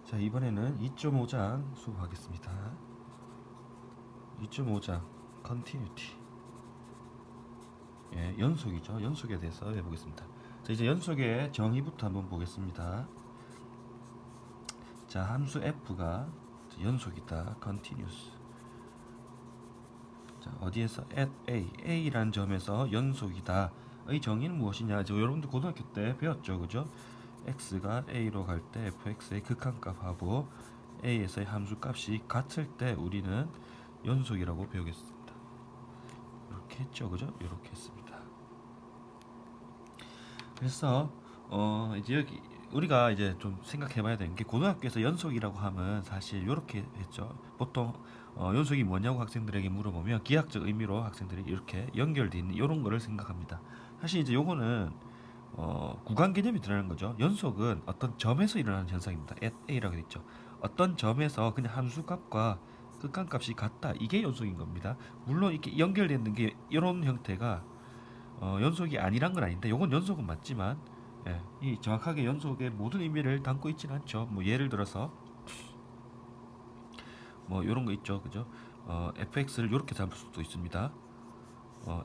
자, 이번에는 2.5장 수업하겠습니다. 2.5장 Continuity. 예, 연속이죠. 연속에 대해서 해보겠습니다. 자, 이제 연속의 정의부터 한번 보겠습니다. 자, 함수 f가 연속이다. Continuous. 자, 어디에서 at a라는 점에서 연속이다. 의 정의는 무엇이냐? 여러분들 고등학교 때 배웠죠, 그죠? x가 a로 갈 때 fx의 극한값하고 a에서의 함수값이 같을 때 우리는 연속이라고 배우겠습니다. 이렇게 했죠, 그죠? 이렇게 했습니다. 그래서 이제 여기 우리가 이제 좀 생각해봐야 되는 게, 고등학교에서 연속이라고 하면 사실 이렇게 했죠. 보통 연속이 뭐냐고 학생들에게 물어보면 기하학적 의미로 학생들이 이렇게 연결되어 있는 이런 거를 생각합니다. 사실 이제 요거는 구간 개념이 드러나는 거죠. 연속은 어떤 점에서 일어나는 현상입니다. at a라고 되어 있죠. 어떤 점에서 그냥 함수값과 극한값이 같다, 이게 연속인 겁니다. 물론 이렇게 연결되어 있는 게 이런 형태가 연속이 아니란 건 아닌데, 요건 연속은 맞지만 이 정확하게 연속의 모든 의미를 담고 있지는 않죠. 뭐 예를 들어서 뭐 이런 거 있죠, 그죠? fx를 이렇게 잡을 수도 있습니다.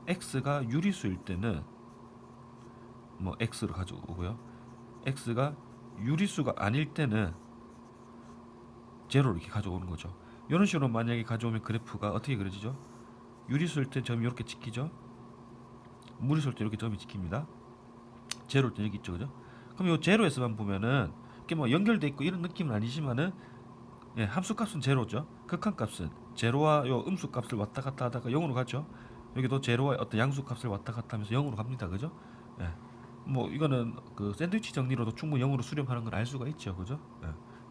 x가 유리수일 때는 뭐 x로 가져오고요. x가 유리수가 아닐 때는 제로로 이렇게 가져오는 거죠. 이런 식으로 만약에 가져오면 그래프가 어떻게 그려지죠? 유리수일 때 점이 이렇게 찍히죠. 무리수일 때 이렇게 점이 찍힙니다. 제로일 때 여기 있죠, 그죠? 그럼 이 제로에서만 보면은 이게 뭐 연결돼 있고 이런 느낌은 아니지만은 함수값은 제로죠. 극한값은 제로와 요 음수값을 왔다 갔다 하다가 0으로 가죠. 여기도 제로와 어떤 양수값을 왔다 갔다 하면서 0으로 갑니다, 그죠? 예. 뭐 이거는 그 샌드위치 정리로도 충분히 0으로 수렴하는 걸 알 수가 있죠, 그죠?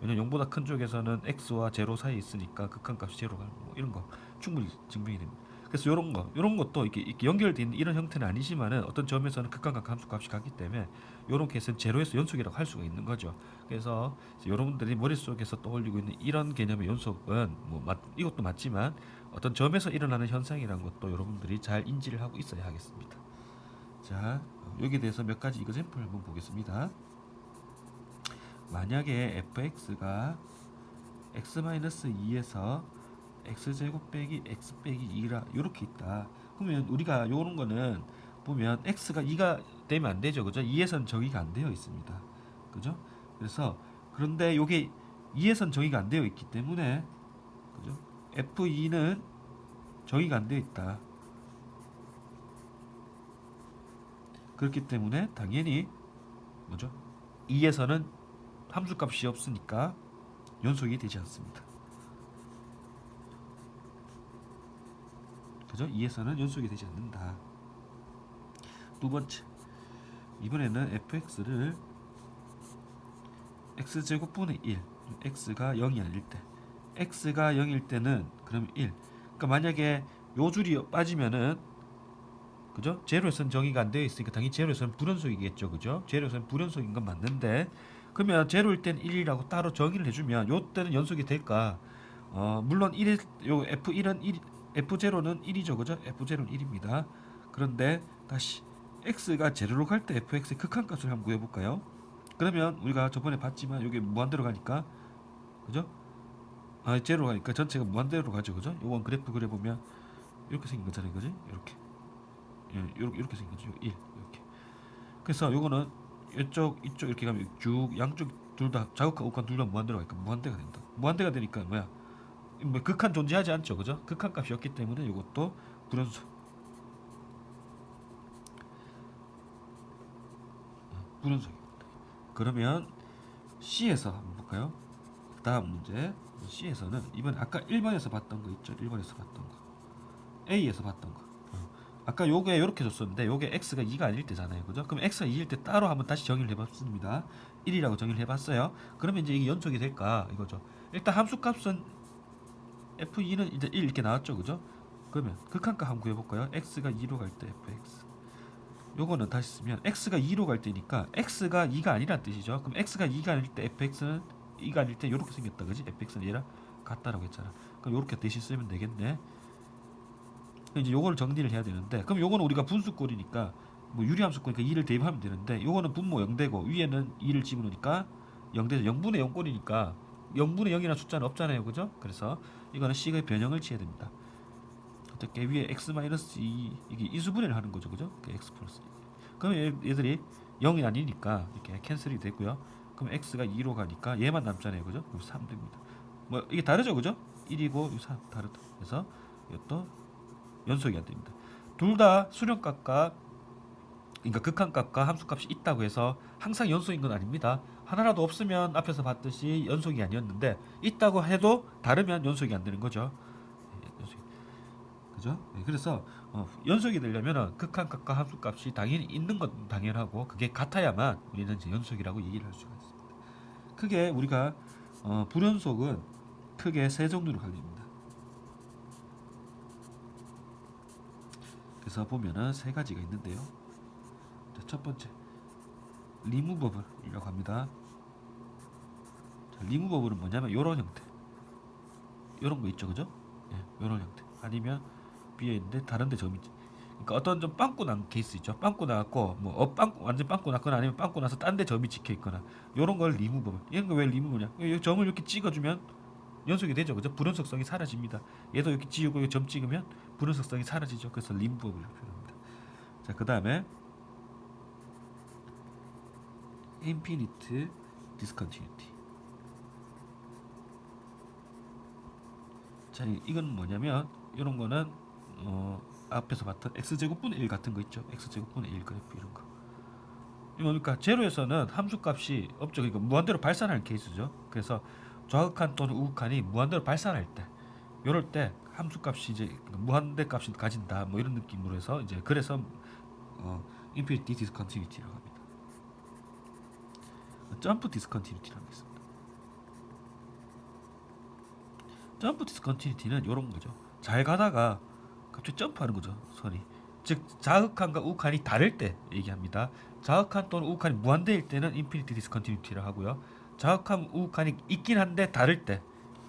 왜냐면 0보다 큰 쪽에서는 x와 제로 사이에 있으니까 극한값이 제로가 뭐 이런 거 충분히 증명이 됩니다. 그래서 이런 것도 이렇게 연결되어 있는 이런 형태는 아니지만은 어떤 점에서는 극한값 함수값이 같기 때문에 이런 케이스는 제로에서 연속이라고 할 수가 있는 거죠. 그래서 여러분들이 머릿속에서 떠올리고 있는 이런 개념의 연속은 이것도 맞지만 어떤 점에서 일어나는 현상이라는 것도 여러분들이 잘 인지를 하고 있어야 하겠습니다. 자, 여기에 대해서 몇 가지 이그샘플 한번 보겠습니다. 만약에 fx가 x-2에서 x제곱 빼기 x 빼기 2라 이렇게 있다. 그러면 우리가 요런 거는 보면 x가 2가 되면 안 되죠, 그죠? 2에선 정의가 안 되어 있습니다, 그죠? 그래서 그런데 요게 2에선 정의가 안 되어 있기 때문에, 그죠? f2는 정의가 안 되어 있다. 그렇기 때문에 당연히 뭐죠? 2에서는 함수값이 없으니까 연속이 되지 않습니다. 그죠? 2에서는 연속이 되지 않는다. 두 번째, 이번에는 fx를 x제곱분의 1, x가 0이 아닐 때, x가 0일 때는 그럼 1. 그러니까 만약에 요 줄이 빠지면은, 그죠? 제로에서는 정의가 안 되어 있으니까 당연히 제로에서는 불연속이겠죠, 그죠? 제로에서는 불연속인 건 맞는데, 그러면 제로일 땐 1이라고 따로 정의를 해주면 요 때는 연속이 될까? 물론 1일, 요 f1은 1, f0는 1이죠, 그죠? f0는 1입니다. 그런데 다시 x가 제로로 갈 때 fx의 극한값을 한번 구해볼까요? 그러면 우리가 저번에 봤지만 이게 무한대로 가니까, 그죠? 제로로 가니까 전체가 무한대로 가죠, 그죠? 요건 그래프 그려보면 이렇게 생긴 거잖아요, 그지? 이렇게. 이렇게 생긴 거죠. 1 이렇게. 그래서 요거는 이쪽 이렇게 가면 쭉 양쪽 둘 다 자극과 우극한 둘 다 무한대로 가니까 무한대가 된다. 무한대가 되니까 뭐야? 뭐 극한 존재하지 않죠, 그죠? 극한 값이었기 때문에 이것도 불연속입니다. 그러면 C에서 한번 볼까요? 다음 문제. C에서는 이번 아까 1번에서 봤던 거 있죠? 1번에서 봤던 거, A에서 봤던 거. 아까 요게 이렇게 줬었는데 요게 x가 2가 아닐 때잖아요, 그죠? 그럼 x가 2일 때 따로 한번 다시 정의를 해봤습니다. 1이라고 정의를 해봤어요. 그러면 이제 이게 연속이 될까 이거죠. 일단 함수값은 f2는 이제 1 이렇게 나왔죠, 그죠? 그러면 극한값 한번 구해볼까요? x가 2로 갈 때 fx, 요거는 다시 쓰면 x가 2로 갈 때니까 x가 2가 아니란 뜻이죠. 그럼 x가 2가 아닐 때 fx는 2가 아닐 때 요렇게 생겼다, 그지? fx는 얘랑 같다라고 했잖아. 그럼 요렇게 대신 쓰면 되겠네. 이제 요거를 정리를 해야 되는데, 그럼 요거는 우리가 분수꼴이니까 뭐 유리함수꼴이니까 2를 대입하면 되는데, 요거는 분모 0되고 위에는 2를 집어넣으니까 0돼서 0분의 0꼴이니까 0분의 0이라는 숫자는 없잖아요, 그죠? 그래서 이거는 식의 변형을 취해야 됩니다. 어떻게 위에 x-2 이게 이수분해를 하는 거죠, 그죠? x 플러스 2. 그럼 얘들이 0이 아니니까 이렇게 캔슬이 되고요. 그럼 x가 2로 가니까 얘만 남잖아요, 그죠? 그럼 3 됩니다. 뭐 이게 다르죠, 그죠? 1이고 3 다르다. 그래서 이것도 연속이 안 됩니다. 둘 다 수렴값과 그러니까 극한값과 함수값이 있다고 해서 항상 연속인 건 아닙니다. 하나라도 없으면 앞에서 봤듯이 연속이 아니었는데 있다고 해도 다르면 연속이 안 되는 거죠. 그죠? 그래서 연속이 되려면 극한값과 함수값이 당연히 있는 건 당연하고 그게 같아야만 우리는 이제 연속이라고 얘기를 할 수가 있습니다. 크게 우리가 불연속은 크게 세 종류로 갈립니다. 그래서 보면은 세 가지가 있는데요. 자, 첫 번째 리무버블이라고 합니다. 자, 리무버블은 뭐냐면 이런 형태, 이런 거 있죠, 그죠? 예, 이런 형태. 아니면 비어 있는데 다른데 점이 있지. 그러니까 어떤 좀 빵꾸 난 케이스 있죠. 빵꾸 나갖고 뭐 빵꾸 완전 빵꾸 났거나 아니면 빵꾸 나서 딴 데 점이 찍혀 있거나 이런 걸 리무버블. 이런 거 왜 리무버냐? 이 점을 이렇게 찍어주면 연속이 되죠, 그죠? 불연속성이 사라집니다. 얘도 이렇게 지우고 점 찍으면 불연속성이 사라지죠. 그래서 리무버블을 표현합니다. 자, 그 다음에 인피니트 디스컨티뉴티. 자, 이건 뭐냐면 이런 거는 앞에서 봤던 x제곱분의 1 같은 거 있죠. x제곱분의 1 그래프 이런 거. 이거 뭡니까? 제로에서는 함수값이 없죠. 그러니까 무한대로 발산하는 케이스죠. 그래서 좌극한 또는 우극한이 무한대로 발산할 때, 이럴 때 함수값이 이제 무한대 값을 가진다. 뭐 이런 느낌으로 해서 이제 그래서 인피니티 디스컨티뉴티라고 합니다. 점프 디스컨티뉴티라는 게 있습니다. 점프 디스컨티뉴티는 이런 거죠. 잘 가다가 갑자기 점프하는 거죠, 선이. 즉 자극한과 우극한이 다를 때 얘기합니다. 자극한 또는 우극한이 무한대일 때는 인피니티 디스컨티뉴티라고 하고요. 자극한 우극한이 있긴 한데 다를 때,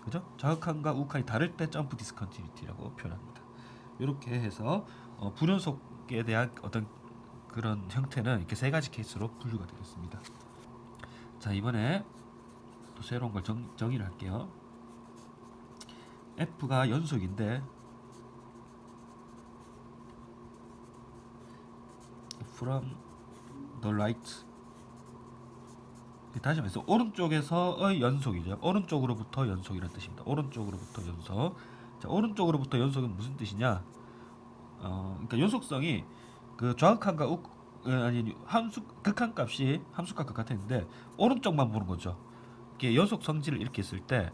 그죠? 자극한과 우극한이 다를 때 점프 디스컨티뉴티라고 표현합니다. 이렇게 해서 불연속에 대한 어떤 그런 형태는 이렇게 세 가지 케이스로 분류가 되겠습니다. 자, 이번에 또 새로운 걸 정의를 할게요. F가 연속인데 from the right, 다시 말해서 오른쪽에서의 연속이죠. 오른쪽으로부터 연속이라는 뜻입니다. 오른쪽으로부터 연속. 자, 오른쪽으로부터 연속은 무슨 뜻이냐? 그러니까 연속성이 그 좌극한과 아니 극한값이 함수값과 같았는데 오른쪽만 보는 거죠. 이게 연속 성질을 이렇게 했을 때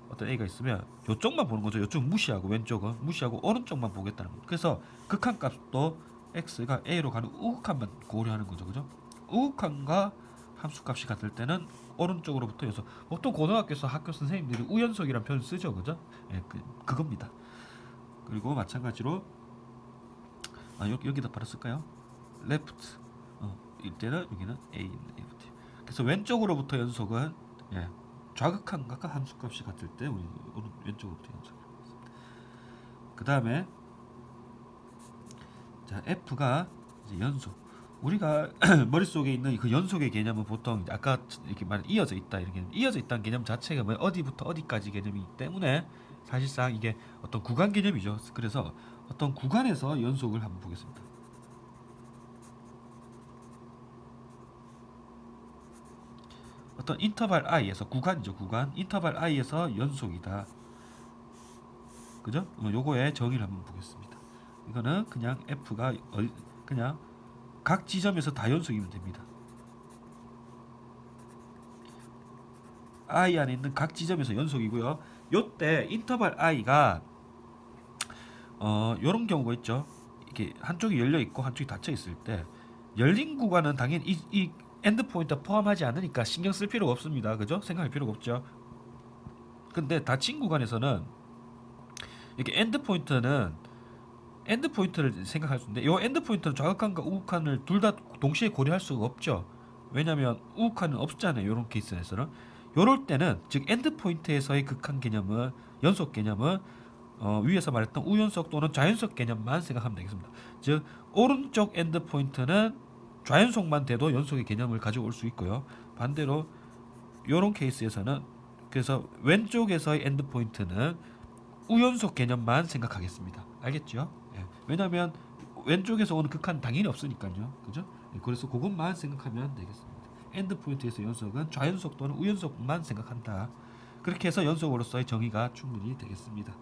어떤 A가 있으면 이쪽만 보는 거죠. 이쪽 무시하고 왼쪽은 무시하고 오른쪽만 보겠다는 거죠. 그래서 극한값도 x가 a로 가는 우극한만 고려하는 거죠, 그죠? 우극한과 함수값이 같을 때는 오른쪽으로부터 연속. 보통 고등학교에서 학교 선생님들이 우연속이라는 표현을 쓰죠, 그죠? 예, 그겁니다. 그리고 마찬가지로 여기다 바로 쓸까요? left 이때는 여기는 a left. 그래서 왼쪽으로부터 연속은 좌극한과 함수값이 같을 때 우리 왼쪽으로부터 연속입니다. 그 다음에 자, F가 이제 연속. 우리가 머릿속에 있는 그 연속의 개념은 보통 아까 이렇게 말한 이어져 있다 이런 개념, 이어져 있다는 개념 자체가 뭐 어디부터 어디까지 개념이기 때문에 사실상 이게 어떤 구간 개념이죠. 그래서 어떤 구간에서 연속을 한번 보겠습니다. 어떤 인터벌 i에서 구간이죠. 구간 인터벌 i에서 연속이다. 그죠? 요거의 정의를 한번 보겠습니다. 이거는 그냥 F가 그냥 각 지점에서 다 연속이면 됩니다. I 안에 있는 각 지점에서 연속이고요. 요때 인터벌 i가 요런 경우가 있죠. 이게 한쪽이 열려 있고 한쪽이 닫혀 있을 때 열린 구간은 당연히 이 엔드 포인트 포함하지 않으니까 신경 쓸 필요가 없습니다. 그죠? 생각할 필요가 없죠. 근데 닫힌 구간에서는 이렇게 엔드 포인트를 생각할 수 있는데, 이 엔드 포인트는 좌극한과 우극한을 둘 다 동시에 고려할 수가 없죠. 왜냐하면 우극한은 없잖아요. 이런 케이스에서는. 이럴 때는 즉 엔드 포인트에서의 극한 개념은 연속 개념은 위에서 말했던 우연속 또는 좌연속 개념만 생각하면 되겠습니다. 즉 오른쪽 엔드 포인트는 좌연속만 돼도 연속의 개념을 가지고 올 수 있고요. 반대로 이런 케이스에서는 그래서 왼쪽에서의 엔드 포인트는 우연속 개념만 생각하겠습니다. 알겠죠? 예. 왜냐하면 왼쪽에서 오는 극한 당연히 없으니까요. 그죠? 예. 그래서 그것만 생각하면 되겠습니다. 엔드 포인트에서 연속은 좌연속 또는 우연속만 생각한다. 그렇게 해서 연속으로서의 정의가 충분히 되겠습니다.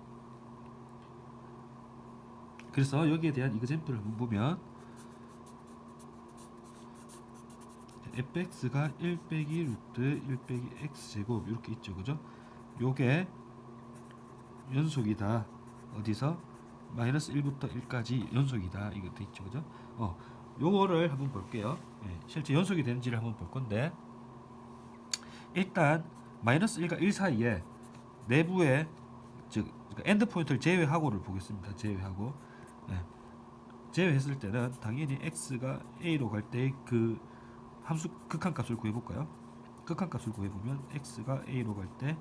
그래서 여기에 대한 이그젬플을 한번 보면 fx가 1 빼기 루트 1 빼기 x제곱 이렇게 있죠. 그죠? 요게 연속이다. 어디서? 마이너스 1부터 1까지 연속이다. 이거 돼 있죠. 그죠? 요거를 한번 볼게요. 예, 실제 연속이 되는지를 한번 볼 건데 일단 마이너스 1과 1 사이에 내부에 즉 엔드 포인트를 제외하고를 보겠습니다. 제외하고 예, 제외했을 때는 당연히 x가 a로 갈 때 그 함수 극한값을 구해볼까요? 극한값을 구해보면 x가 a로 갈 때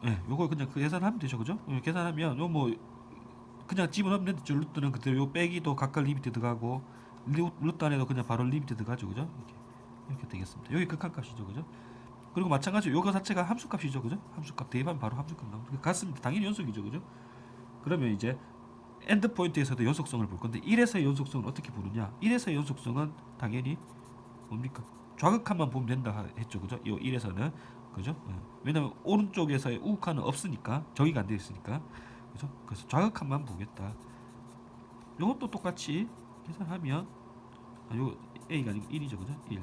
예, 요거 그냥 그 계산하면 되죠, 그죠? 계산하면 요 뭐 그냥 집어넣으면 되죠. 루트는 그대로 요 빼기도 각각 리미트 들어가고 루트 안에도 그냥 바로 리미트 들어가죠, 그죠? 이렇게 되겠습니다. 여기 극한값이죠, 그죠? 그리고 마찬가지로 요거 자체가 함수값이죠, 그죠? 함수값 대입하면 바로 함수값 나옵니다. 같습니다. 당연히 연속이죠, 그죠? 그러면 이제 엔드 포인트에서도 연속성을 볼 건데 1에서의 연속성은 어떻게 보느냐? 1에서의 연속성은 당연히 뭡니까? 좌극한만 보면 된다 했죠, 그죠? 이 1에서는 그죠? 왜냐면 오른쪽에서의 우극한은 없으니까 정의가 안 되어 있으니까 그죠? 그래서 좌극한만 보겠다. 이것도 똑같이 계산하면 요 a가 아니고 1이죠, 그죠? 1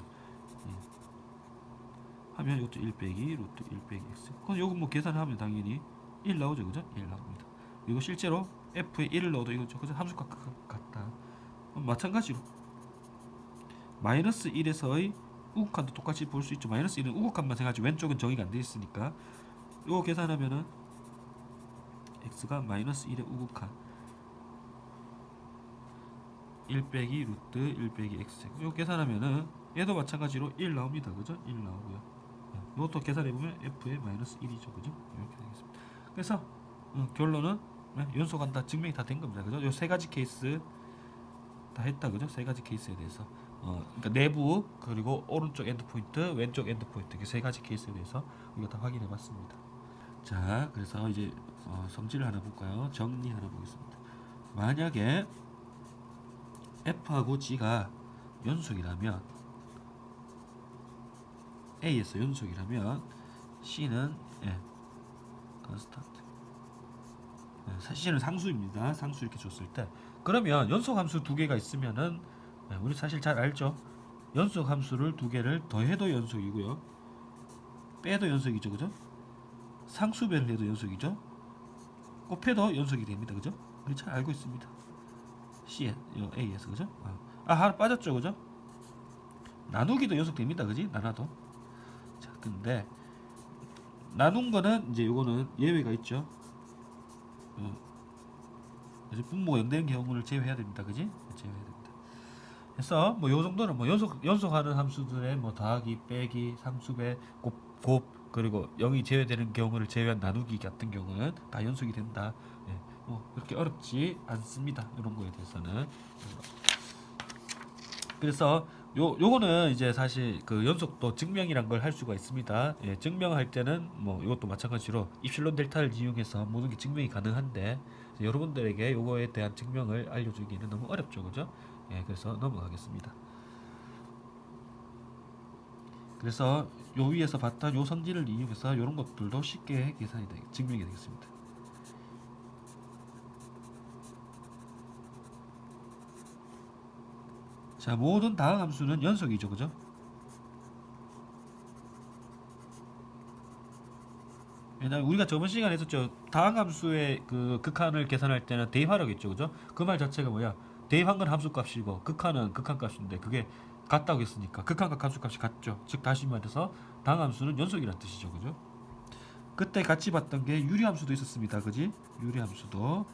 하면 이것도 1 빼기 루트 1 빼기 x. 그럼 요거 뭐 계산하면 당연히 1 나오죠, 그죠? 1 나옵니다. 그리고 실제로 f에 1을 넣어도 이거죠, 그죠? 함수값 같다. 마찬가지로 마이너스 1에서의 우극한도 똑같이 볼 수 있죠. 마이너스 1은 우극한만 생각하지 왼쪽은 정의가 안 되어 있으니까 이거 계산하면은 x가 마이너스 1의 우극한 1 빼기 루트 1 빼기 x. 이거 계산하면은 얘도 마찬가지로 1 나옵니다. 그죠? 1 나오고요. 이것도 계산해보면 f의 마이너스 1이죠. 그죠? 이렇게 되겠습니다. 그래서 결론은 연속한다. 증명이 다 된 겁니다. 그죠? 요 세 가지 케이스 다 했다. 그죠? 세 가지 케이스에 대해서 그러니까 내부 그리고 오른쪽 엔드 포인트 왼쪽 엔드 포인트 이렇게 세 가지 케이스에 대해서 이거 다 확인해 봤습니다. 자, 그래서 이제 성질을 하나 볼까요? 정리 하나 보겠습니다. 만약에 f하고 g가 연속이라면 a에서 연속이라면 c는 컨스탄트 c는 상수입니다. 상수 이렇게 줬을 때 그러면 연속 함수 두 개가 있으면은 우리 사실 잘 알죠. 연속 함수를 두 개를 더해도 연속이고요. 빼도 연속이죠, 그죠? 상수배를 해도 연속이죠. 곱해도 연속이 됩니다, 그죠? 우리 잘 알고 있습니다. C에 A에서 그죠? 하나 빠졌죠, 그죠? 나누기도 연속됩니다, 그지? 나눠도. 자, 근데 나눈 거는 이제 요거는 예외가 있죠. 분모가 0되는 경우를 제외해야 됩니다, 그지? 제외해야 됩니다. 그래서 뭐 요 정도는 뭐 연속하는 함수들의 뭐 더하기, 빼기, 상수배, 곱 그리고 0이 제외되는 경우를 제외한 나누기 같은 경우는 다 연속이 된다. 그렇게 어렵지 않습니다. 이런 거에 대해서는. 그래서 요거는 이제 사실 그 연속도 증명이란 걸 할 수가 있습니다. 증명할 때는 뭐 이것도 마찬가지로 입실론 델타를 이용해서 모든 게 증명이 가능한데 여러분들에게 요거에 대한 증명을 알려주기는 너무 어렵죠, 그죠? 그래서 넘어가겠습니다. 그래서 요 위에서 봤던 요 성질을 이용해서 이런 것들도 쉽게 계산이 증명이 되겠습니다. 자, 모든 다항 함수는 연속이죠, 그죠? 왜냐면 우리가 저번 시간에 했었죠. 다항 함수의 그 극한을 계산할 때는 대입하라고 했죠, 그죠? 그 말 자체가 뭐야? 대입한 건 함수값이고 극한은 극한값인데 그게 같다고 했으니까 극한과 함수값이 같죠. 즉 다시 말해서 다항 함수는 연속이란 뜻이죠, 그죠? 그때 같이 봤던 게 유리함수도 있었습니다, 그지? 유리함수도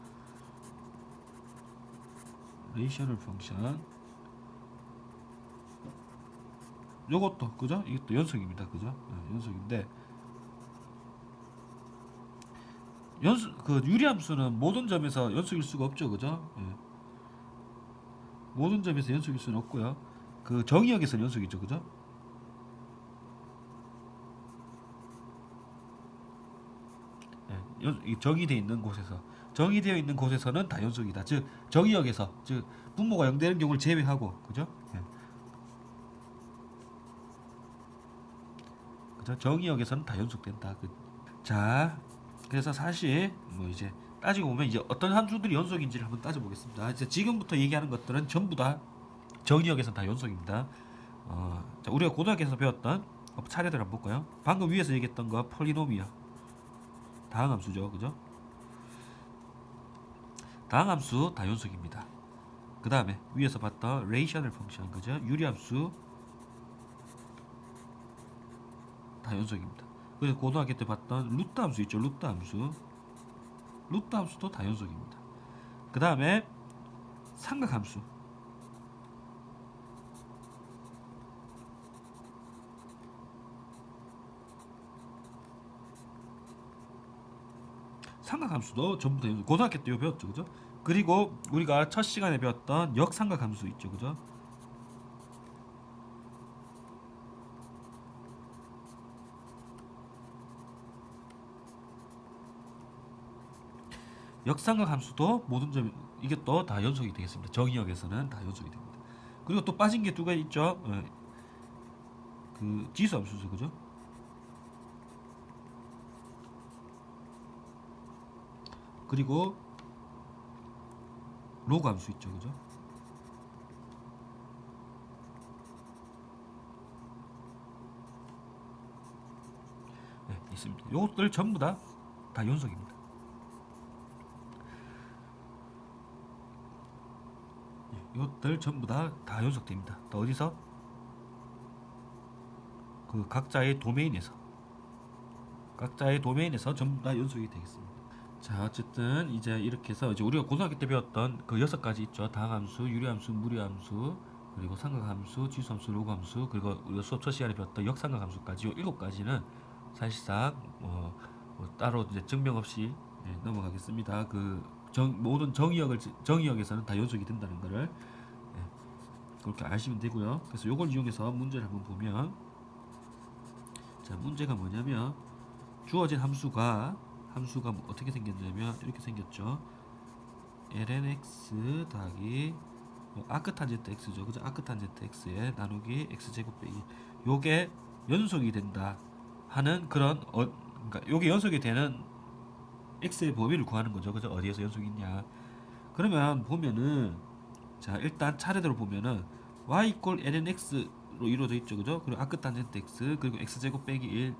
레이셔널 펑션 요것도 그죠? 이것도 연속입니다, 그죠? 연속인데 그 유리함수는 모든 점에서 연속일 수가 없죠, 그죠? 모든 점에서 연속일 수는 없고요. 그 정의역에서 연속이죠, 그죠? 정의되어 있는 곳에서 정의되어 있는 곳에서는 다 연속이다. 즉 정의역에서 즉 분모가 0 되는 경우를 제외하고 그죠? 예. 그죠? 정의역에서는 다 연속된다. 자, 그래서 사실 뭐 이제 따지고 보면 이제 어떤 함수들이 연속인지를 한번 따져보겠습니다. 이제 지금부터 얘기하는 것들은 전부 다 정의역에서 다 연속입니다. 자, 우리가 고등학교에서 배웠던 차례들 한번 볼까요? 방금 위에서 얘기했던 거 폴리노미야 다항함수죠, 그죠? 다항함수 다 연속입니다. 그 다음에 위에서 봤던 레이셔널 펑션, 그죠? 유리함수 다 연속입니다. 그래서 고등학교 때 봤던 루트함수 있죠, 루트함수도 다 연속입니다. 그 다음에 삼각함수, 삼각함수도 전부 다 고등학교 때 배웠죠, 그죠? 그리고 우리가 첫 시간에 배웠던 역삼각함수 있죠, 그죠? 역삼각함수도 모든 점 이게 또 다 연속이 되겠습니다. 정의역에서는 다 연속이 됩니다. 그리고 또 빠진 게 두 가지 있죠. 그 지수함수죠, 그죠? 그리고 로그 함수 있죠, 그죠? 네, 있습니다. 요것들 전부 다 연속입니다. 이것들 전부 다 연속됩니다. 또 어디서? 그 각자의 도메인에서 전부 다 연속이 되겠습니다. 자, 어쨌든 이제 이렇게 해서 이제 우리가 고등학교 때 배웠던 그 6가지 있죠. 다항함수, 유리함수, 무리함수, 그리고 삼각함수, 지수함수, 로그함수, 그리고 우리가 수업 첫 시간에 배웠던 역삼각함수까지 요 7가지는 사실상 따로 이제 증명 없이 넘어가겠습니다. 모든 정의역에서는 다 연속이 된다는 것을 그렇게 아시면 되고요. 그래서 요걸 이용해서 문제를 한번 보면, 자, 문제가 뭐냐면 주어진 함수가 어떻게 생겼냐면 이렇게 생겼죠. lnx 더하기 아크탄젠트 x죠, 그죠? 아크탄젠트 x에 나누기 x제곱 빼기, 요게 연속이 된다 하는 그런 그러니까 요게 연속이 되는 x의 범위를 구하는 거죠, 그죠? 어디에서 연속이 있냐. 그러면 보면은, 자, 일단 차례대로 보면은 y = lnx로 이루어져 있죠, 그죠? 그리고 아크탄젠트 x 그리고 x제곱 빼기 1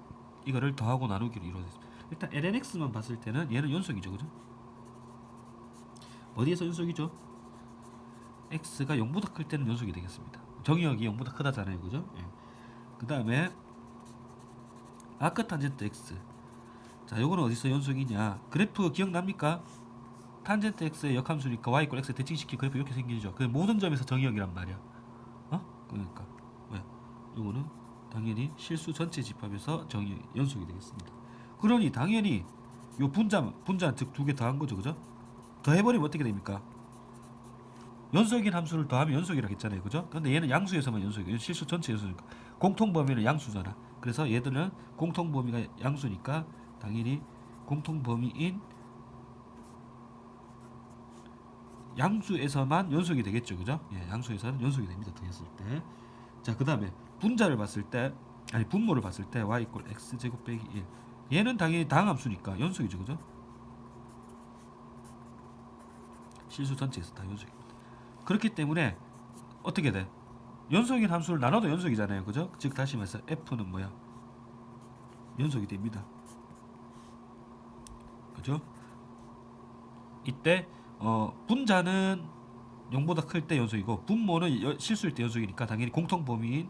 이거를 더하고 나누기로 이루어져 있습니다. 일단 lnx만 봤을 때는 얘는 연속이죠, 그죠? 어디에서 연속이죠? x가 0보다 클 때는 연속이 되겠습니다. 정의역이 0보다 크다잖아요, 그죠? 예. 그 다음에 아크탄젠트 x, 자, 요거는 어디서 연속이냐? 그래프 기억납니까? 탄젠트 x의 역함수니까 y = x 대칭시키고 그래프 이렇게 생기죠. 그 모든 점에서 정의역이란 말이야. 그러니까 왜? 요거는 당연히 실수 전체 집합에서 정의 연속이 되겠습니다. 그러니 당연히 요 분자 즉 두 개 더한 거죠, 그죠? 더해버리면 어떻게 됩니까? 연속인 함수를 더하면 연속이라고 했잖아요, 그죠? 근데 얘는 양수에서만 연속이에요. 실수 전체 연속이니까. 공통범위는 양수잖아. 그래서 얘들은 공통범위가 양수니까 당연히 공통범위인 양수에서만 연속이 되겠죠, 그죠? 예, 양수에서는 연속이 됩니다, 더했을 때. 자, 그 다음에 분모를 봤을 때 y = x제곱 빼기 1, 얘는 당연히 다항함수니까 연속이죠, 그죠? 실수 전체에서 다 연속입니다. 그렇기 때문에 어떻게 돼? 연속인 함수를 나눠도 연속이잖아요, 그죠? 즉 다시 말해서 f는 뭐야? 연속이 됩니다, 그죠? 이때 분자는 0보다 클 때 연속이고 분모는 실수일 때 연속이니까 당연히 공통범위인,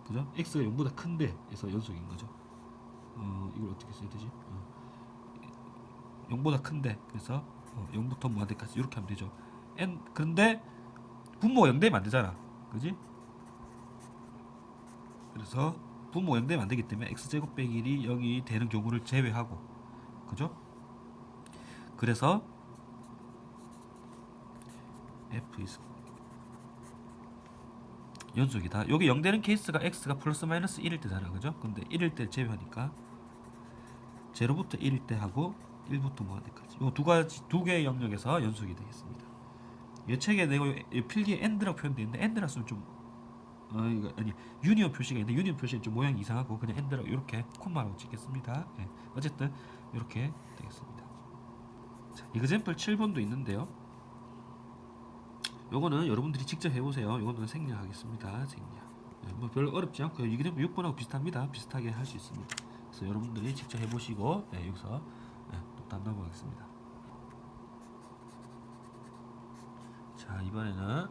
그죠? x가 0보다 큰데에서 연속인 거죠. 이걸 어떻게 써야 되지? 0보다 큰데, 그래서 0부터 무한대까지 이렇게 하면 되죠. 그런데 분모가 0 되면 안 되잖아, 그지? 그래서 분모가 0 되면 안 되기 때문에 x제곱 빼기 1이 0이 되는 경우를 제외하고, 그죠? 그래서 f is 연속이다. 여기 0 되는 케이스가 x가 플러스 마이너스 1일 때잖아, 그죠? 근데 1일 때 제외하니까 0부터 1일 때 하고 1부터 무한대까지. 요 두 가지 두 개의 영역에서 연속이 되겠습니다. 이 책에 내고 필기에 AND라고 표현되어 있는데 AND라 쓰면 좀 이거 아니 유니온 표시가 있는데 유니온 표시는 좀 모양이 이상하고 그냥 AND라고 이렇게 콤마라고 찍겠습니다. 예. 어쨌든 이렇게 되겠습니다. 자, 이그젬플 7번도 있는데요. 요거는 여러분들이 직접 해보세요. 요거는 생략하겠습니다. 생략. 네, 뭐 별로 어렵지 않고요. 이그젬플 6번하고 비슷합니다. 비슷하게 할 수 있습니다. 그래서 여러분들이 직접 해보시고 네, 여기서 또 다음 넘어가겠습니다. 자, 이번에는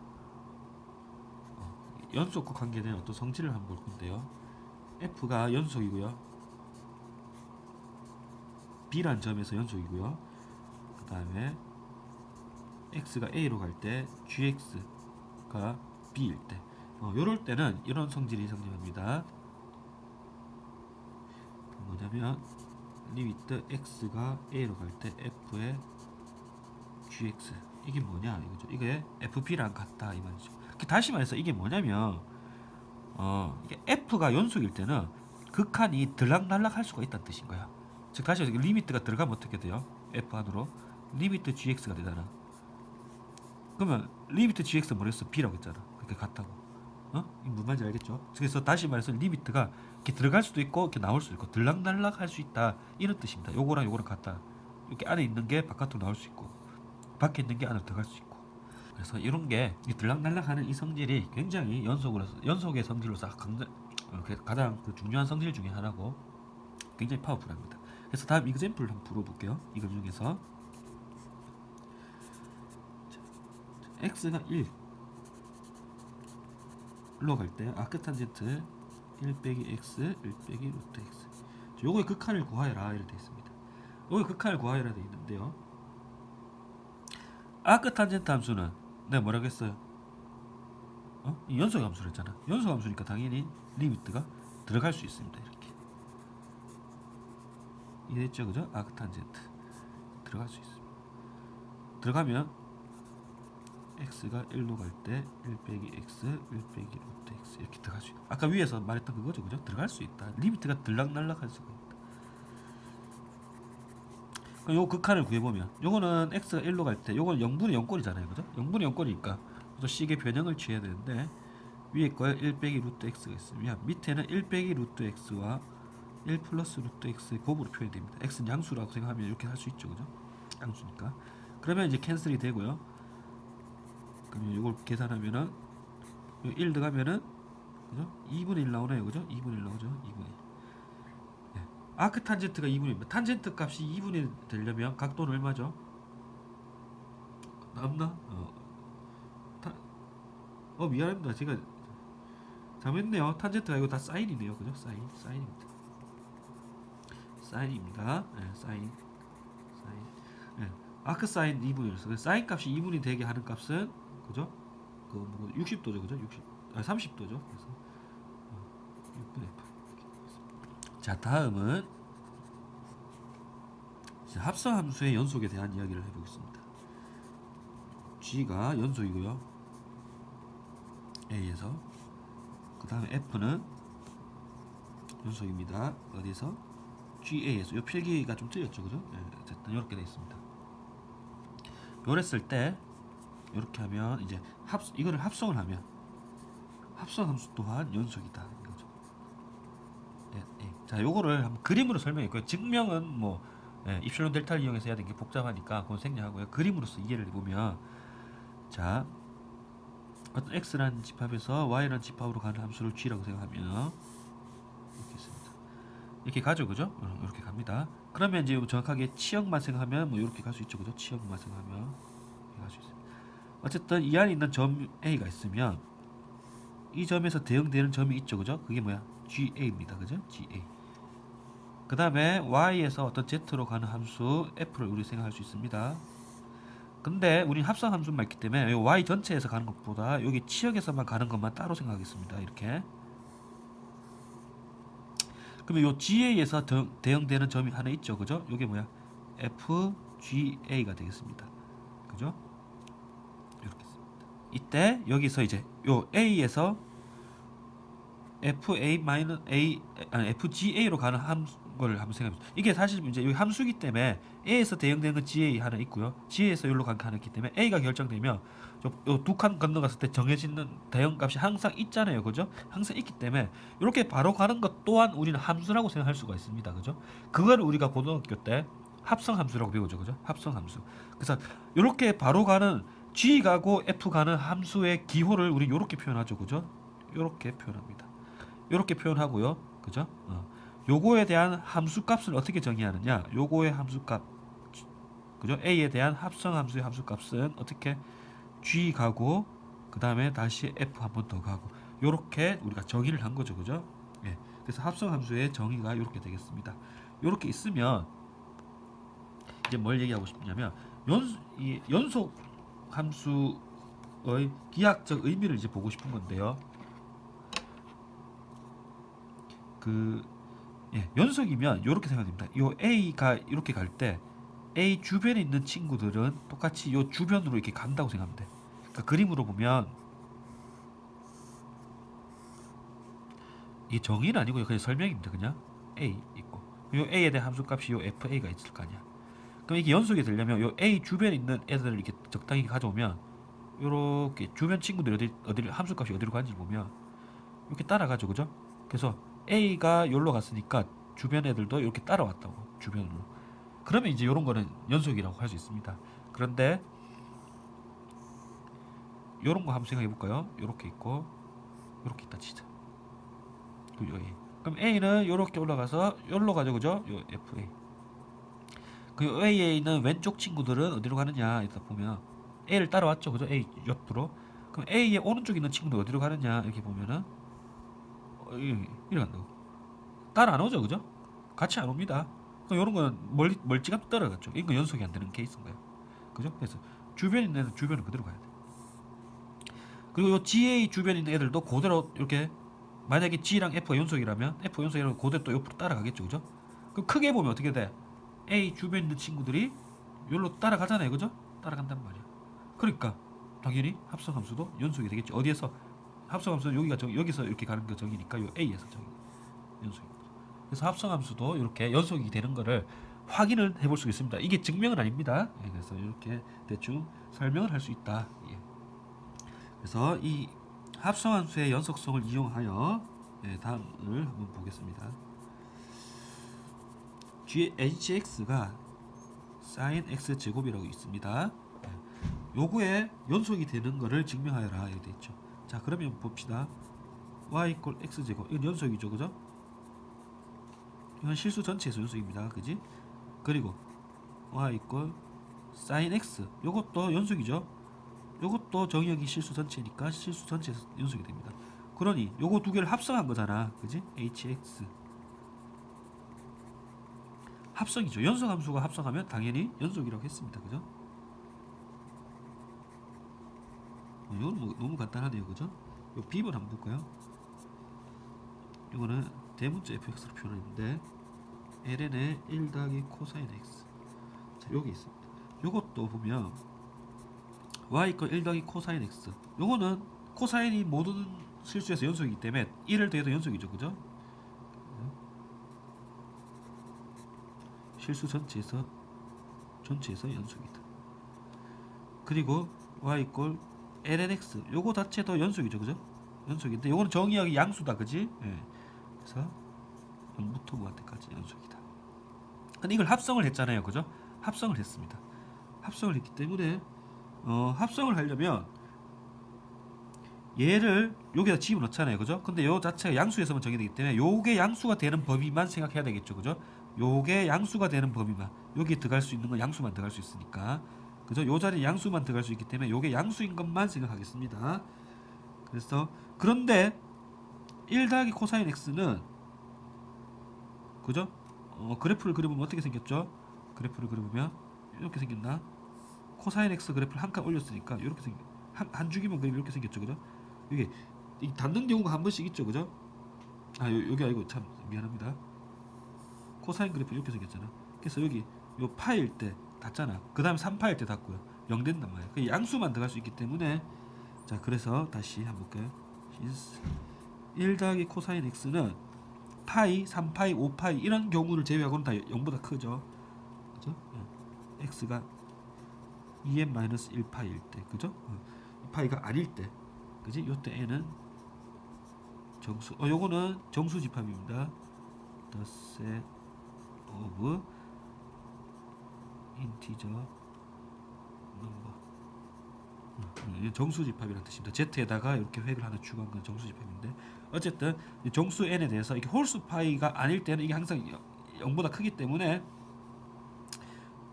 연속과 관계된 어떤 성질을 한번 볼 건데요. F가 연속이고요. B란 점에서 연속이고요. 그 다음에 X가 A로 갈 때 GX가 B일 때 요럴 때는 이런 성질이 성립합니다. 뭐냐면 리미트 X가 A로 갈 때 F의 GX 이게 뭐냐 이거죠. 이게 FB랑 같다 이 말이죠. 다시 말해서 이게 뭐냐면 이게 F가 연속일 때는 극한이 들락날락 할 수가 있다는 뜻인 거야. 즉 다시 말해서 리미트가 들어가면 어떻게 돼요? F 안으로 리미트 GX가 되잖아. 그러면 리미트 GX가 뭐랬어? B라고 했잖아. 그렇게 같다고. 이 무슨 말인지 알겠죠? 그래서 다시 말해서 리미트가 이렇게 들어갈 수도 있고 이렇게 나올 수도 있고 들락날락 할 수 있다 이런 뜻입니다. 요거랑 요거랑 같다. 이렇게 안에 있는 게 바깥으로 나올 수 있고 밖에 있는 게 안으로 들어갈 수 있고. 그래서 이런 게 들락날락하는 이 성질이 굉장히 연속의 성질로서 가장 중요한 성질 중에 하나고 굉장히 파워풀합니다. 그래서 다음 이그젬플을 한번 풀어볼게요. 이거 중에서 x가 1로 갈 때 아크탄젠트 1 빼기 x 1 빼기 루트 x 요거의 극한을 구하여라 이렇게 되어 있습니다. 요거의 극한을 구하여라 되어 있는데요. 아크탄젠트 함수는 내가 뭐라고 했어요? 이 연속 함수를 했잖아. 연속 함수니까 당연히 리미트가 들어갈 수 있습니다. 이렇게 이해했죠? 그죠? 아크탄젠트 들어갈 수 있습니다. 들어가면 x가 1로 갈 때 1 빼기 x 1 빼기 루트 x 이렇게 들어갈 수 있다. 아까 위에서 말했던 그거죠. 그죠? 들어갈 수 있다. 리미트가 들락날락 할 수가 있다. 그럼 요 극한을 구해보면 요거는 x가 1로 갈 때 요건 0분의 0꼴이잖아요. 그죠? 0분의 0꼴이니까 또 식의 변형을 취해야 되는데 위에 거에 1 빼기 루트 x가 있으면 밑에는 1 빼기 루트 x와 1 플러스 루트 x의 곱으로 표현됩니다. x는 양수라고 생각하면 이렇게 할 수 있죠. 그죠? 양수니까. 그러면 이제 캔슬이 되고요. 그럼 이걸 계산하면은 1 들어가면은 그죠? 2분의 1 나오네요. 그죠? 2분의 1 나오죠. 2분의 1. 네. 아크 탄젠트가 2분의 1. 탄젠트 값이 2분의 1 되려면 각도는 얼마죠? 남나? 미안합니다. 제가 잘못했네요. 탄젠트가 이거 다 사인이네요. 그죠? 사인입니다. 사인입니다. 네, 사인. 네. 아크 사인 2분의 1. 사인 값이 2분이 되게 하는 값은 그죠? 그 60도죠, 그죠? 30도죠. 그래서 6분의 F. 자, 다음은 합성 함수의 연속에 대한 이야기를 해보겠습니다. G가 연속이고요. A에서 그 다음에 F는 연속입니다. 어디에서? GA에서. 이 필기가 좀 틀렸죠, 그죠? 네, 어쨌든 이렇게 되어 있습니다. 요랬을 때 이렇게 하면 이제 이거를 합성을 하면 합성 함수 또한 연속이다 이거죠. 자, 요거를 한번 그림으로 설명했고요. 증명은 뭐 입실론 델타를 이용해서 해야 되는 게 복잡하니까 그건 생략하고요. 그림으로서 이해를 해보면 자, 어떤 x라는 집합에서 y라는 집합으로 가는 함수를 g라고 생각하면 이렇게 있습니다. 이렇게 가죠, 그죠? 이렇게 갑니다. 그러면 이제 정확하게 치역만 생각하면 뭐 이렇게 갈 수 있죠, 그죠? 치역만 생각하면 이렇게 갈 수 있습니다. 어쨌든 이 안에 있는 점 A가 있으면 이 점에서 대응되는 점이 있죠, 그죠? 그게 뭐야? GA입니다, 그죠? GA. 그 다음에 Y에서 어떤 Z로 가는 함수 F를 우리 생각할 수 있습니다. 근데 우리 합성 함수만 있기 때문에 Y 전체에서 가는 것보다 여기 치역에서만 가는 것만 따로 생각하겠습니다. 이렇게. 그러면 요 GA에서 대응되는 점이 하나 있죠, 그죠? 이게 뭐야? FGA가 되겠습니다. 그죠? 이렇게 씁니다. 이때 여기서 이제 요 A에서 FGA로 가는 걸 한번 생각해 보세요. 이게 사실 이제 여기 함수기 때문에 A에서 대응되는 건 GA 하나 있고요. GA에서 여기로 간 게 하나 있기 때문에 A가 결정되면 요 두 칸 건너갔을 때 정해지는 대응값이 항상 있잖아요. 그죠? 항상 있기 때문에 이렇게 바로 가는 것 또한 우리는 함수라고 생각할 수가 있습니다. 그죠? 그걸 우리가 고등학교 때 합성 함수라고 배우죠. 그죠? 합성 함수. 그래서 이렇게 바로 가는 G 가고 F 가는 함수의 기호를 우리 이렇게 표현하죠. 그죠? 이렇게 표현합니다. 이렇게 표현하고요. 그죠? 요거에 대한 함수값을 어떻게 정의하느냐? 요거의 함수값, 그죠? A에 대한 합성 함수의 함수값은 어떻게 G 가고 그 다음에 다시 F 한 번 더 가고 요렇게 우리가 정의를 한 거죠, 그죠? 예. 그래서 합성 함수의 정의가 이렇게 되겠습니다. 이렇게 있으면 이제 뭘 얘기하고 싶냐면 이 연속 함수의 기하학적 의미를 이제 보고 싶은 건데요. 연속이면 이렇게 생각됩니다. 요 A가 이렇게 갈 때 A 주변에 있는 친구들은 똑같이 요 주변으로 이렇게 간다고 생각하면 돼. 그러니까 그림으로 보면 이 정의는 아니고요. 그냥 설명입니다. 그냥 A 있고 요 A에 대한 함수값이 요 FA가 있을 거 아니야. 그럼 이게 연속이 되려면 요 A 주변에 있는 애들을 이렇게 적당히 가져오면 요렇게 주변 친구들이 어디를 함수값이 어디로 가는지 보면 이렇게 따라가죠. 그죠? 그래서 A가 여기로 갔으니까 주변 애들도 이렇게 따라왔다고 주변으로. 그러면 이제 이런 거는 연속이라고 할 수 있습니다. 그런데 이런 거 한번 생각해 볼까요? 이렇게 있고 이렇게 있다 치자. 그럼 A는 이렇게 올라가서 여기로 가죠, 그죠? 요 FA. 그 A에 있는 왼쪽 친구들은 어디로 가느냐? 이따 보면 A를 따라왔죠, 그죠? A 옆으로. 그럼 A의 오른쪽에 있는 친구들 어디로 가느냐? 이렇게 보면은 이래 간다고. 따라 안 오죠, 그죠? 같이 안 옵니다. 그럼 이런 거는 멀찌감치 따라갔죠. 이건 연속이 안 되는 케이스인 거예요. 그죠? 그래서 주변에 있는 애들 주변은 그대로 가야 돼. 그리고 요 GA 주변에 있는 애들도 그대로 이렇게 만약에 G랑 F가 연속이라면 F 연속이라면 그대로 또 옆으로 따라가겠죠, 그죠? 그럼 크게 보면 어떻게 돼? A 주변에 있는 친구들이 여기로 따라가잖아요, 그죠? 따라간단 말이야. 그러니까 당연히 합성함수도 연속이 되겠죠. 어디에서 합성함수는 여기서 이렇게 가는 거 정이니까 요 A에서 정이 연속입니다. 그래서 합성함수도 이렇게 연속이 되는 거를 확인을 해볼 수 있습니다. 이게 증명은 아닙니다. 그래서 이렇게 대충 설명을 할 수 있다. 그래서 이 합성함수의 연속성을 이용하여 다음을 한번 보겠습니다. hx가 sin x 제곱이라고 있습니다. 요거에 연속이 되는 거를 증명하여라 이렇게 되어 있죠. 자, 그러면 봅시다. y = x 제곱. 이건 연속이죠, 그죠? 이건 실수 전체에서 연속입니다, 그지? 그리고 y = sin x. 요것도 연속이죠. 요것도 정의역이 실수 전체니까 실수 전체에서 연속이 됩니다. 그러니 요거 두 개를 합성한 거잖아, 그지? hx 합성이죠. 연속함수가 합성하면 당연히 연속이라고 했습니다, 그죠? 이건 뭐 너무 간단하네요, 그죠? 요 B번 한번 볼까요? 이거는 대문자 fx로 표현했는데 ln의 1 더하기 코사인 x. 자, 여기 있습니다. 요것도 보면 y = 1 더하기 코사인 x. 요거는 코사인이 모든 실수에서 연속이기 때문에 1을 더해도 연속이죠, 그죠? 실수 전체에서 연속이다. 그리고 y = lnx. 요거 자체도 연속이죠, 그죠? 연속인데 요거는 정의역이 양수다, 그지? 그래서 0부터 무한대까지 연속이다. 근데 이걸 합성을 했잖아요, 그죠? 합성을 했습니다. 합성을 했기 때문에 합성을 하려면 얘를 여기다 집어넣잖아요, 그죠? 근데 요 자체가 양수에서만 정의되기 때문에 요게 양수가 되는 범위만 생각해야 되겠죠, 그죠? 요게 양수가 되는 범위만, 여기에 들어갈 수 있는 건 양수만 들어갈 수 있으니까, 그죠? 요 자리에 양수만 들어갈 수 있기 때문에 요게 양수인 것만 생각하겠습니다. 그래서 그런데 1 더하기 코사인 x는, 그죠? 그래프를 그려보면 어떻게 생겼죠? 그래프를 그려보면 이렇게 생겼나? 코사인 x 그래프를 한 칸 올렸으니까 이렇게 생겼. 한 주기만 그리면 이렇게 생겼죠, 그죠? 이게 닿는 경우가 한 번씩 있죠, 그죠? 여기 아니고, 참 미안합니다. 코사인 그래프 이렇게 생겼잖아. 그래서 여기 요 파일 때 닿잖아. 그 다음에 3파일 때 닿고요. 0 된단 말이야. 그 양수만 들어갈 수 있기 때문에, 자, 그래서 다시 한번 볼까요? 1 더하기 코사인 x는 파이, 3파이, 5파이 이런 경우를 제외하고는 다 0보다 크죠. 그죠? x가 2n-1파이일 때, 그죠? 파이가 아닐 때, 그지? 요때 n은 정수. 요거는 정수 집합입니다. The set of integer number. 정수 집합이라는 뜻입니다. z에다가 이렇게 획을 하나 추가한 건 정수 집합인데, 어쨌든 정수 n에 대해서 이게 홀수 파이가 아닐 때는 이게 항상 0보다 크기 때문에,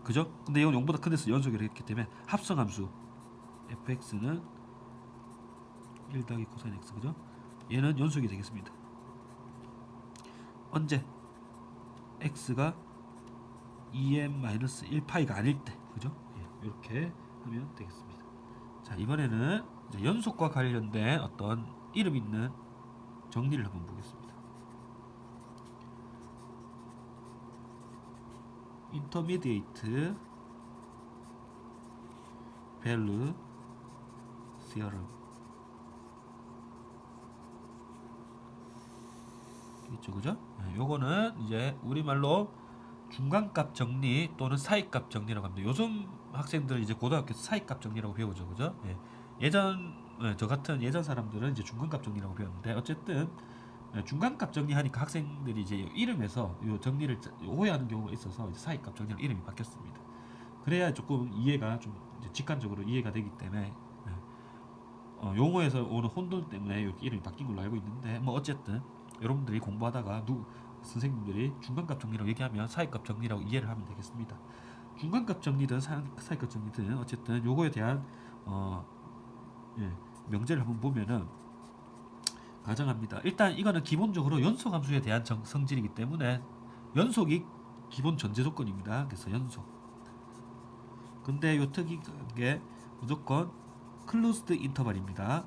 그죠? 근데 이건 0보다 큰 데서 연속을 했기 때문에 합성함수 fx는 1 더하기 코사인 x, 그죠? 얘는 연속이 되겠습니다. 언제? x가 2n-1파이가 아닐 때, 그죠? 이렇게 하면 되겠습니다. 자, 이번에는 이제 연속과 관련된 어떤 이름 있는 정리를 한번 보겠습니다. Intermediate value theorem. 있죠, 그죠? 요거는 이제 우리말로 중간값 정리 또는 사이값 정리라고 합니다. 요즘 학생들 이제 고등학교에서 사이값 정리라고 배우죠, 그죠? 저 같은 예전 사람들은 이제 중간값 정리라고 배웠는데, 어쨌든 중간값 정리하니까 학생들이 이제 이름에서 요 정리를 오해하는 경우가 있어서 이제 사이값 정리로 이름이 바뀌었습니다. 그래야 조금 이해가 좀 이제 직관적으로 이해가 되기 때문에 용어에서 오는 혼돈 때문에 이렇게 이름이 바뀐 걸로 알고 있는데, 뭐 어쨌든 여러분들이 공부하다가 선생님들이 중간값 정리라고 얘기하면 사이값 정리라고 이해를 하면 되겠습니다. 중간값 정리든 사이값 정리든 어쨌든 요거에 대한 명제를 한번 보면은 가정합니다. 일단 이거는 기본적으로 연속함수에 대한 성질이기 때문에 연속이 기본 전제 조건입니다. 그래서 연속. 근데 요 특이한 게 무조건 클로즈드 인터벌입니다.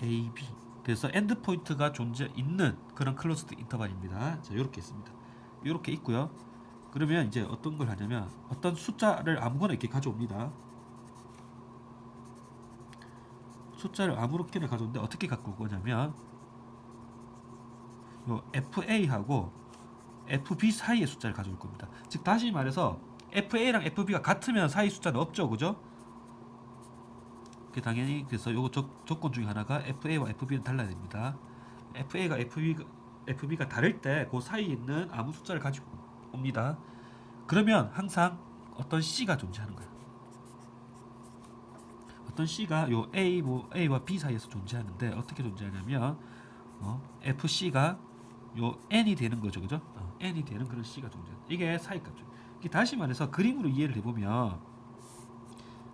A, B. 그래서 엔드 포인트가 존재 있는 그런 클로즈드 인터벌입니다. 자, 요렇게 있습니다. 요렇게 있고요. 그러면 이제 어떤 걸 하냐면 어떤 숫자를 아무거나 이렇게 가져옵니다. 숫자를 아무렇게나 가져오는데 어떻게 갖고 올 거냐면 요 FA하고 FB 사이의 숫자를 가져올 겁니다. 즉 다시 말해서 FA랑 FB가 같으면 사이 숫자는 없죠, 그죠? 당연히 그래서 요거 조건 중에 하나가 FA와 FB는 달라야 됩니다. FA가 FB가 다를 때 그 사이에 있는 아무 숫자를 가지고 옵니다. 그러면 항상 어떤 C가 존재하는 거예요. 어떤 C가 요 A와 B 사이에서 존재하는데 어떻게 존재하냐면 FC가 요 N이 되는 거죠, 그죠? N이 되는 그런 C가 존재한다. 이게 사이값죠. 이게 다시 말해서 그림으로 이해를 해보면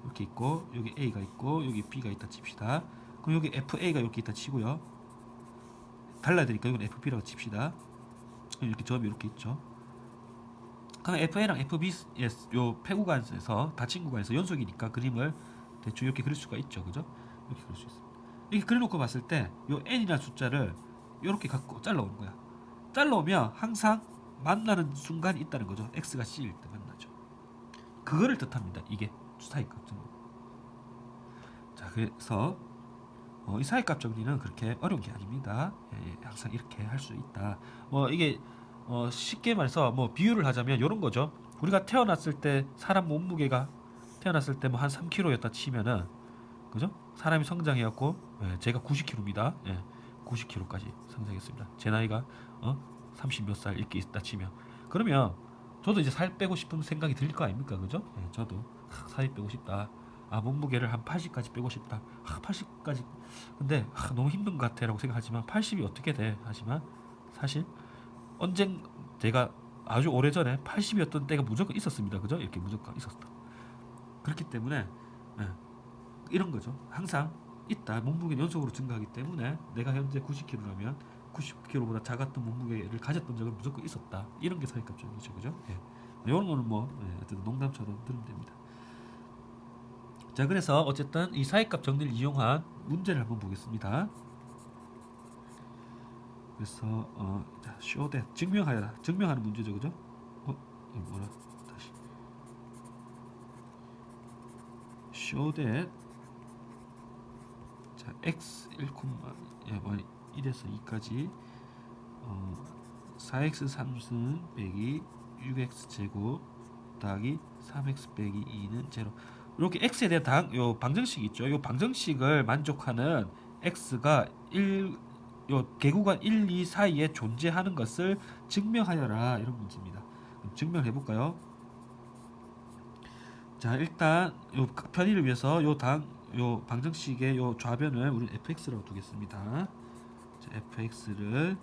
이렇게 있고 여기 A가 있고 여기 B가 있다 칩시다. 그럼 여기 FA가 이렇게 있다 치고요. 달라야 되니까 이건 FB라고 칩시다. 이렇게 점이 이렇게 있죠. 그럼 FA랑 FB 요 폐구간에서 닫힌 구간에서 연속이니까 그림을 대충 이렇게 그릴 수가 있죠, 그죠? 이렇게 그릴 수 있습니다. 이렇게 그려놓고 봤을 때 요 n이라는 숫자를 이렇게 갖고 잘라오는 거야. 잘라오면 항상 만나는 순간이 있다는 거죠. x가 c일 때 만나죠. 그거를 뜻합니다. 이게 사이값 정리. 자, 그래서 이 사이값 정리는 그렇게 어려운 게 아닙니다. 항상 이렇게 할 수 있다. 이게 쉽게 말해서 비유를 하자면 이런 거죠. 우리가 태어났을 때 사람 몸무게가 태어났을 때 한 3kg였다 치면은, 그죠? 사람이 성장해갖고 제가 90kg입니다. 90kg까지 성장했습니다. 제 나이가 30 몇 살 이렇게 있다 치면, 그러면 저도 이제 살 빼고 싶은 생각이 들 거 아닙니까, 그죠? 저도 살이 빼고 싶다. 몸무게를 한 80까지 빼고 싶다. 80까지 근데 너무 힘든 것 같아라고 생각하지만 80이 어떻게 돼? 하지만 사실 언젠 제가 아주 오래전에 80이었던 때가 무조건 있었습니다. 그죠? 이렇게 무조건 있었다. 그렇기 때문에 이런 거죠. 항상 있다. 몸무게 연속으로 증가하기 때문에 내가 현재 90kg라면 90kg보다 작았던 몸무게를 가졌던 적은 무조건 있었다. 이런 게 사이값 정리죠. 그죠? 이런 거는 어쨌든 농담처럼 들으면 됩니다. 자, 그래서 어쨌든 이 사이값 정리를 이용한 문제를 한번 보겠습니다. 그래서 show that 증명하는 문제죠, 그죠? 이거 뭐라 다시 show that 자 x 1, 1에서 2까지 4x 3승 빼기 6x 제곱 더하기 3x 빼기 2는 제로. 이렇게 x에 대한 요 방정식 있죠. 요 방정식을 만족하는 x가 1, 요 개구간 1, 2 사이에 존재하는 것을 증명하여라, 이런 문제입니다. 증명해 볼까요? 자, 일단 요 편의를 위해서 요 방정식의 요 좌변을 우리 fx라고 두겠습니다. 자, fx를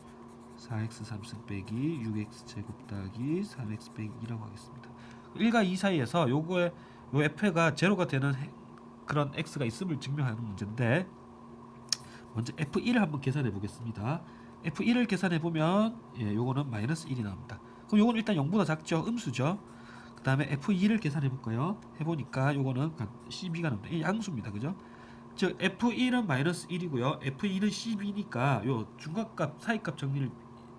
4x 3승 빼기 6x 제곱 더하기 3x 빼기 2라고 하겠습니다. 1과 2 사이에서 요거에 요 f가 제로가 되는 그런 x가 있음을 증명하는 문제인데, 먼저 f1을 한번 계산해 보겠습니다. f1을 계산해 보면 요거는 마이너스 1이 나옵니다. 그럼 요거는 일단 0보다 작죠. 음수죠. 그 다음에 f2를 계산해 볼까요? 해보니까 요거는 12가 나옵니다. 이 양수입니다. 그죠? 즉 f1은 마이너스 1이고요. f2는 12니까 요 중간값 사이값 정리를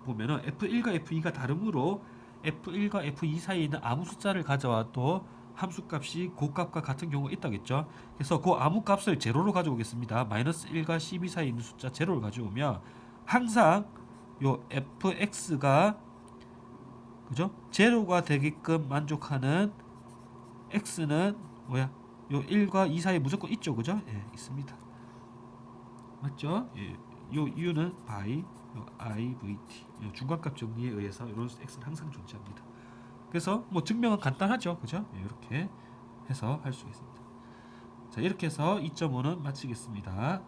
보면은 f1과 f2가 다름으로 f1과 f2 사이에 있는 아무 숫자를 가져와도 함수값이 그 값과 같은 경우가 있다겠죠. 그래서 그 아무 값을 제로로 가져오겠습니다. 마이너스 1과 12 사이에 있는 숫자 제로를 가져오면 항상 요 fx가 그죠? 제로가 되게끔 만족하는 x는 뭐야? 요 1과 2 사이에 무조건 있죠. 그죠? 예, 있습니다. 맞죠? 예, 요 u는 by, 요 ivt, 요 중간값 정리에 의해서 이런 x는 항상 존재합니다. 그래서 뭐 증명은 간단하죠. 그죠? 예, 이렇게 해서 할 수 있습니다. 자, 이렇게 해서 2.5는 마치겠습니다.